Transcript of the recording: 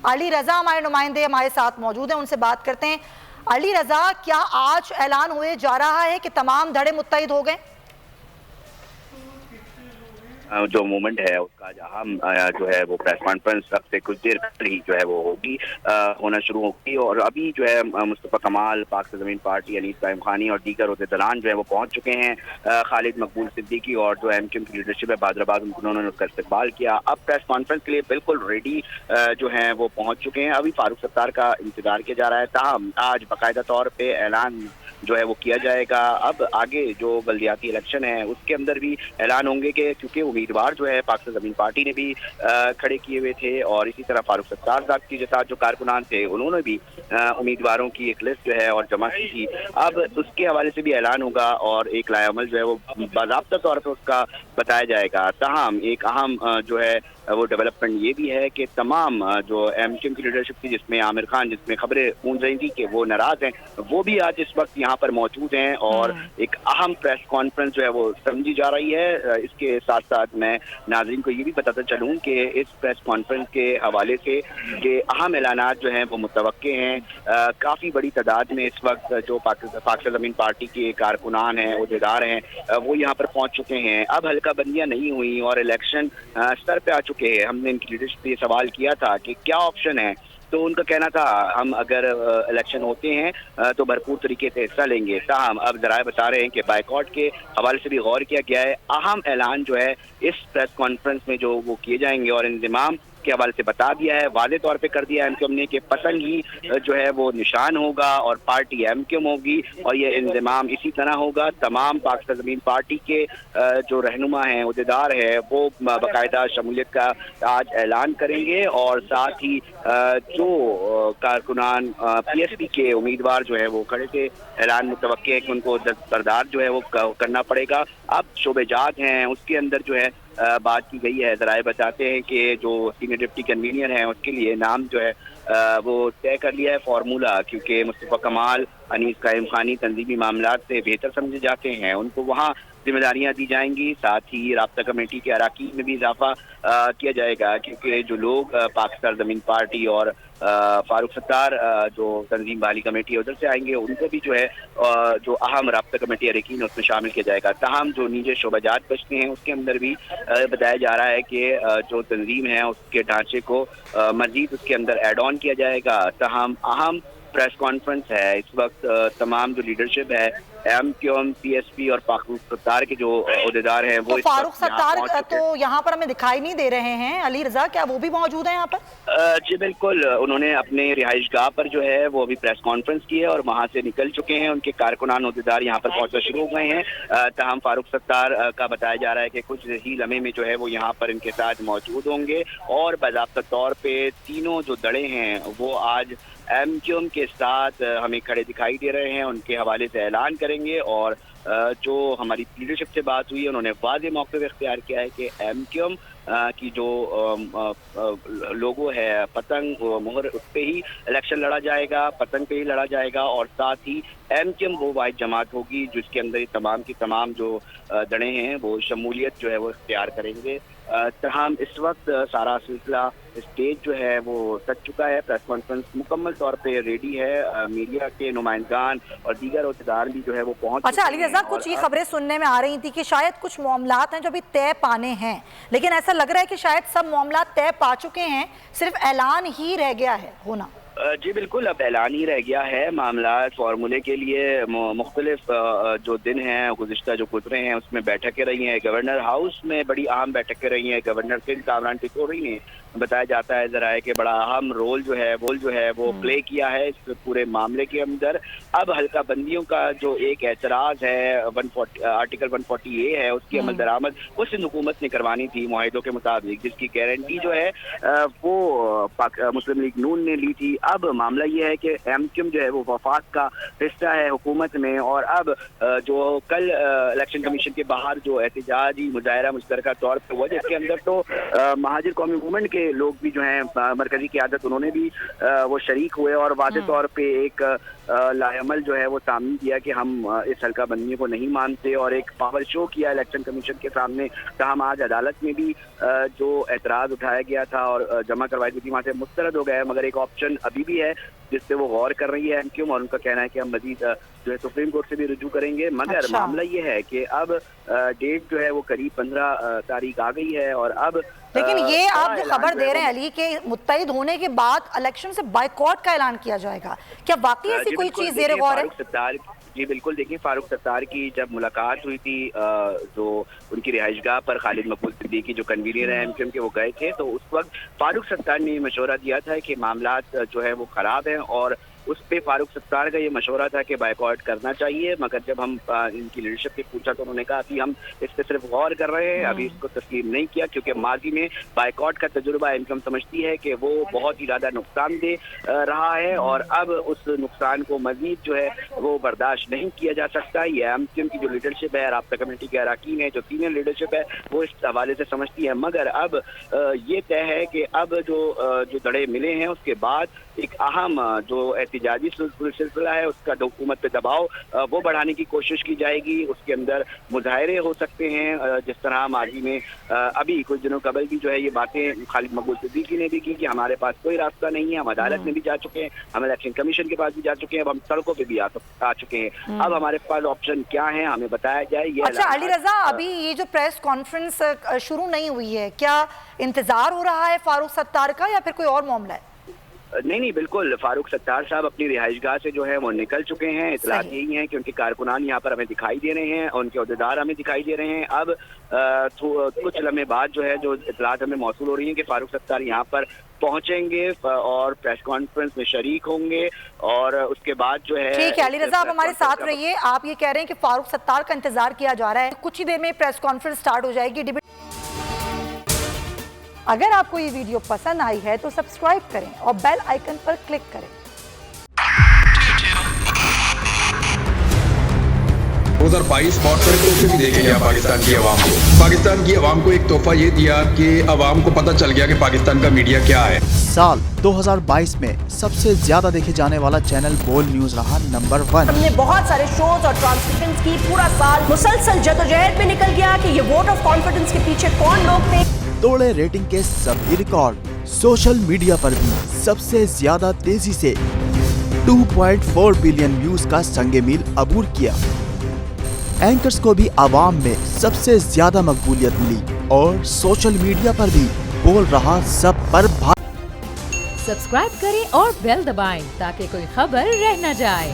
علی رضا ہمارے نمائندے ہمارے ساتھ موجود ہیں، ان سے بات کرتے ہیں۔ علی رضا، کیا آج اعلان ہوئے جا رہا ہے کہ تمام دھڑے متحد ہو گئے؟ جو موومنٹ ہے اس کا اہم جو ہے وہ پریس کانفرنس اب سے کچھ دیر پہلے ہی جو ہے وہ ہوگی، ہونا شروع ہوگی، اور ابھی جو ہے مصطفیٰ کمال، پاک سے زمین پارٹی، انیس قائم خانی اور دیگر عہدیداران جو ہے وہ پہنچ چکے ہیں۔ خالد مقبول صدیقی اور جو ایم کیو ایم کی لیڈرشپ ہے بہادرآباد، انہوں نے اس کا استقبال کیا۔ اب پریس کانفرنس کے لیے بالکل ریڈی جو ہیں وہ پہنچ چکے ہیں۔ ابھی فاروق ستار کا انتظار کیا جا رہا ہے، تاہم آج باقاعدہ طور پہ اعلان جو ہے وہ کیا جائے گا۔ اب آگے جو بلدیاتی الیکشن ہے اس کے اندر بھی اعلان ہوں گے، کہ کیونکہ امیدوار جو ہے پاک سے زمین پارٹی نے بھی کھڑے کیے ہوئے تھے، اور اسی طرح فاروق ستار صاحب کے ساتھ جو کارکنان تھے انہوں نے بھی امیدواروں کی ایک لسٹ جو ہے اور جمع کی تھی۔ اب اس کے حوالے سے بھی اعلان ہوگا، اور ایک لائحہ عمل جو ہے وہ باضابطہ طور پہ اس کا بتایا جائے گا۔ تاہم ایک اہم جو ہے وہ ڈیولپمنٹ یہ بھی ہے کہ تمام جو ایم کیو ایم کی لیڈرشپ تھی، جس میں عامر خان، جس میں خبریں گونج رہی تھی کہ وہ ناراض ہیں، وہ بھی آج اس وقت یہاں پر موجود ہیں، اور ایک اہم پریس کانفرنس جو ہے وہ سمجھی جا رہی ہے۔ اس کے ساتھ ساتھ میں ناظرین کو یہ بھی بتاتا چلوں کہ اس پریس کانفرنس کے حوالے سے کہ اہم اعلانات جو ہیں وہ متوقع ہیں۔ کافی بڑی تعداد میں اس وقت جو پاک سے زمین پارٹی کے کارکنان ہیں، عہدیدار ہیں، وہ یہاں پر پہنچ چکے ہیں۔ اب حلقہ بندیاں نہیں ہوئی اور الیکشن سر پہ آ چکے ہیں۔ ہم نے ان کی لیڈرشپ سے یہ سوال کیا تھا کہ کیا آپشن ہے، تو ان کا کہنا تھا ہم اگر الیکشن ہوتے ہیں تو بھرپور طریقے سے حصہ لیں گے۔ تاہم اب ذرائع بتا رہے ہیں کہ بائیکاٹ کے حوالے سے بھی غور کیا گیا ہے۔ اہم اعلان جو ہے اس پریس کانفرنس میں جو وہ کیے جائیں گے، اور انضمام کے حوالے سے بتا دیا ہے، واضح طور پہ کر دیا ہے ایم کیو ایم نے کہ پتنگ ہی جو ہے وہ نشان ہوگا، اور پارٹی ایم کیو ایم ہوگی، اور یہ انضمام اسی طرح ہوگا۔ تمام پاک زمین پارٹی کے جو رہنما ہیں، عہدیدار ہیں، وہ باقاعدہ شمولیت کا آج اعلان کریں گے، اور ساتھ ہی جو کارکنان پی ایس پی کے امیدوار جو ہے وہ کھڑے تھے، اعلان متوقع ہے کہ ان کو دستبردار جو ہے وہ کرنا پڑے گا۔ اب شعبے جات ہیں اس کے اندر جو ہے بات کی گئی ہے۔ ذرائع بتاتے ہیں کہ جو سینئر ڈپٹی کنوینر ہیں اس کے لیے نام جو ہے وہ طے کر لیا ہے فارمولا، کیونکہ مصطفیٰ کمال، انیس قائم خانی تنظیمی معاملات سے بہتر سمجھے جاتے ہیں، ان کو وہاں ذمہ داریاں دی جائیں گی۔ ساتھ ہی رابطہ کمیٹی کے اراکین میں بھی اضافہ کیا جائے گا، کیونکہ جو لوگ پاکستان زمین پارٹی اور فاروق ستار جو تنظیم والی کمیٹی ہے ادھر سے آئیں گے، ان کو بھی جو ہے جو اہم رابطہ کمیٹی اراکین اس میں شامل کیا جائے گا۔ تاہم جو نیچے شعبہ جات بچتے ہیں اس کے اندر بھی بتایا جا رہا ہے کہ جو تنظیم ہے اس کے ڈھانچے کو مزید اس کے اندر ایڈ آن کیا جائے گا۔ تاہم اہم پریس کانفرنس ہے اس وقت۔ تمام جو لیڈرشپ ہے ایم کیو ایم، پی ایس پی اور فاروق ستار کے جو عہدیدار ہیں وہ فاروق ستار تو یہاں پر ہمیں دکھائی نہیں دے رہے ہیں۔ علی رضا، کیا وہ بھی موجود ہیں یہاں پر؟ جی بالکل، انہوں نے اپنے رہائش گاہ پر جو ہے وہ ابھی پریس کانفرنس کی ہے، اور وہاں سے نکل چکے ہیں۔ ان کے کارکنان عہدیدار یہاں پر پہنچنا شروع ہو گئے ہیں۔ تاہم فاروق ستار کا بتایا جا رہا ہے کہ کچھ ہی لمحے میں جو ہے وہ یہاں پر ان کے ساتھ موجود ہوں گے، اور باضابطہ طور پہ تینوں جو دڑے ہیں وہ آج ایم کیو ایم کے ساتھ ہمیں کھڑے دکھائی دے رہے ہیں۔ ان کے حوالے سے اعلان کریں گے، اور جو ہماری لیڈرشپ سے بات ہوئی ہے انہوں نے واضح موقف اختیار کیا ہے کہ ایم کیو ایم کی جو لوگو ہے پتنگ مہر، اس پہ ہی الیکشن لڑا جائے گا، پتنگ پہ ہی لڑا جائے گا، اور ساتھ ہی ایم کیو ایم وہ واحد جماعت ہوگی جس کے اندر تمام کی تمام جو دڑے ہیں وہ شمولیت جو ہے وہ اختیار کریں گے۔ تاہم اس وقت سارا سلسلہ اسٹیج جو ہے وہ سج چکا ہے، پریس کانفرنس مکمل طور پہ ریڈی ہے۔ میڈیا کے نمائندگان اور دیگر عہدیدار بھی جو ہے وہ پہنچ اچھا علی رضا، کچھ یہ خبریں سننے میں آ رہی تھی کہ شاید کچھ معاملات ہیں جو ابھی طے پانے ہیں، لیکن ایسا لگ رہا ہے کہ شاید سب معاملات طے پا چکے ہیں، صرف اعلان ہی رہ گیا ہے ہونا۔ جی بالکل، اب اعلان ہی رہ گیا ہے۔ معاملات فارمولے کے لیے مختلف جو دن ہیں گزشتہ جو گزرے ہیں اس میں بیٹھکیں رہی ہیں۔ گورنر ہاؤس میں بڑی اہم بیٹھکیں رہی ہیں۔ گورنر سندھ کامران ٹکوری نے بتایا جاتا ہے ذرائع کہ بڑا اہم رول جو ہے وہ پلے کیا ہے اس پورے معاملے کے اندر۔ اب حلقہ بندیوں کا جو ایک اعتراض ہے آرٹیکل 140A ہے، اس کی عمل درآمد وہ سندھ حکومت نے کروانی تھی معاہدوں کے مطابق، جس کی گارنٹی جو ہے وہ مسلم لیگ نون نے لی تھی۔ اب معاملہ یہ ہے کہ ایم کیو ایم جو ہے وہ وفاق کا حصہ ہے حکومت میں، اور اب جو کل الیکشن کمیشن کے باہر جو احتجاجی مظاہرہ مشترکہ طور پہ ہوا، جس کے اندر تو مہاجر قومی موومنٹ کے کے لوگ بھی جو ہیں مرکزی قیادت انہوں نے بھی وہ شریک ہوئے اور واضح طور پہ ایک لائعمل جو ہے وہ سامنے دیا کہ ہم اس حلقہ بندی کو نہیں مانتے اور ایک پاور شو کیا الیکشن کمیشن کے سامنے. تاہم آج عدالت میں بھی جو اعتراض اٹھایا گیا تھا اور جمع کروائی گئی تھی وہاں سے مسترد ہو گیا, مگر ایک آپشن ابھی بھی ہے جس سے وہ غور کر رہی ہے ایم کیو, اور ان کا کہنا ہے کہ ہم مزید جو ہے سپریم کورٹ سے بھی رجوع کریں گے. مگر معاملہ یہ ہے کہ اب ڈیٹ جو ہے وہ قریب 15 تاریخ آ گئی ہے اور اب لیکن یہ آپ جو خبر دے رہے ہیں علی کہ متحد ہونے کے بعد الیکشن سے بائیکاٹ کا اعلان کیا جائے گا, کیا واقعی ایسی کوئی چیز زیر غور ہے؟ جی بالکل, دیکھیں فاروق ستار کی جب ملاقات ہوئی تھی جو ان کی رہائش گاہ پر خالد مقبول صدیقی جو کنوینر ہیں ایم کیو ایم کے وہ گئے تھے, تو اس وقت فاروق ستار نے یہ مشورہ دیا تھا کہ معاملات جو ہے وہ خراب ہیں اور اس پہ فاروق ستار کا یہ مشورہ تھا کہ بائیکاٹ کرنا چاہیے. مگر جب ہم ان کی لیڈرشپ سے پوچھا تو انہوں نے کہا کہ ہم اس پہ صرف غور کر رہے ہیں, ابھی اس کو تسلیم نہیں کیا, کیونکہ ماضی میں بائیکاٹ کا تجربہ ایم کیو ایم سمجھتی ہے کہ وہ بہت ہی زیادہ نقصان دہ رہا ہے اور اب اس نقصان کو مزید جو ہے وہ برداشت نہیں کیا جا سکتا. یہ ایم کیو ایم کی جو لیڈرشپ ہے, رابطہ کمیٹی کے اراکین ہیں, جو سینئر لیڈرشپ ہے, وہ اس حوالے سے سمجھتی ہے. مگر اب یہ طے ہے کہ اب جو دڑے ملے ہیں اس کے بعد ایک اہم جو احتجاجی سلسلہ ہے اس کا حکومت پہ دباؤ وہ بڑھانے کی کوشش کی جائے گی. اس کے اندر مظاہرے ہو سکتے ہیں جس طرح ماضی میں ابھی کچھ دنوں قبل بھی جو ہے یہ باتیں خالد مقبول صدیقی نے بھی کی کہ ہمارے پاس کوئی راستہ نہیں ہے, ہم عدالت میں بھی جا چکے ہیں, ہم الیکشن کمیشن کے پاس بھی جا چکے ہیں, اب ہم سڑکوں پہ بھی آ چکے ہیں, اب ہمارے پاس آپشن کیا ہیں ہمیں بتایا جائے. یہ اچھا علی رضا, ابھی یہ جو پریس کانفرنس شروع نہیں ہوئی ہے, کیا انتظار ہو رہا ہے فاروق ستار کا یا پھر کوئی اور معاملہ ہے؟ نہیں بالکل, فاروق ستار صاحب اپنی رہائش گاہ سے جو ہے وہ نکل چکے ہیں. اطلاعات یہی ہیں کہ ان کے کارکنان یہاں پر ہمیں دکھائی دے رہے ہیں اور ان کے عہدیدار ہمیں دکھائی دے رہے ہیں. اب کچھ لمحے بعد جو ہے جو اطلاعات ہمیں موصول ہو رہی ہیں کہ فاروق ستار یہاں پر پہنچیں گے اور پریس کانفرنس میں شریک ہوں گے اور اس کے بعد جو ہے. ٹھیک ہے علی رضا, آپ ہمارے ساتھ رہیے. آپ یہ کہہ رہے ہیں کہ فاروق ستار کا انتظار کیا جا رہا ہے, کچھ ہی دیر میں پریس کانفرنس سٹارٹ ہو جائے گی. اگر آپ کو یہ ویڈیو پسند آئی ہے تو سبسکرائب کریں اور بیل آئیکن پر کلک کریں. 2022 بہت سارے تحفے بھی دیکھے گیا پاکستان کی عوام کو. پاکستان کی عوام کو ایک تحفہ یہ دیا کہ عوام کو پتہ چل گیا کہ پاکستان کا میڈیا کیا ہے. سال 2022 میں سب سے زیادہ دیکھے جانے والا چینل بول نیوز رہا نمبر 1. ہم نے بہت سارے شوز اور ٹرانسمیشنز کی, پورا سال مسلسل جدوجہد میں نکل گیا کہ یہ ووٹ آف کانفیڈنس کے پیچھے کون لوگ تھے. توڑے ریٹنگ کے سبھی ریکارڈ. سوشل میڈیا پر بھی سب سے زیادہ تیزی سے 2.4 بلین ویوز کا سنگ میل عبور کیا. اینکرز کو بھی عوام میں سب سے زیادہ مقبولیت ملی اور سوشل میڈیا پر بھی بول رہا سب پر سبسکرائب کریں اور بیل دبائیں تاکہ کوئی خبر رہ نہ جائے.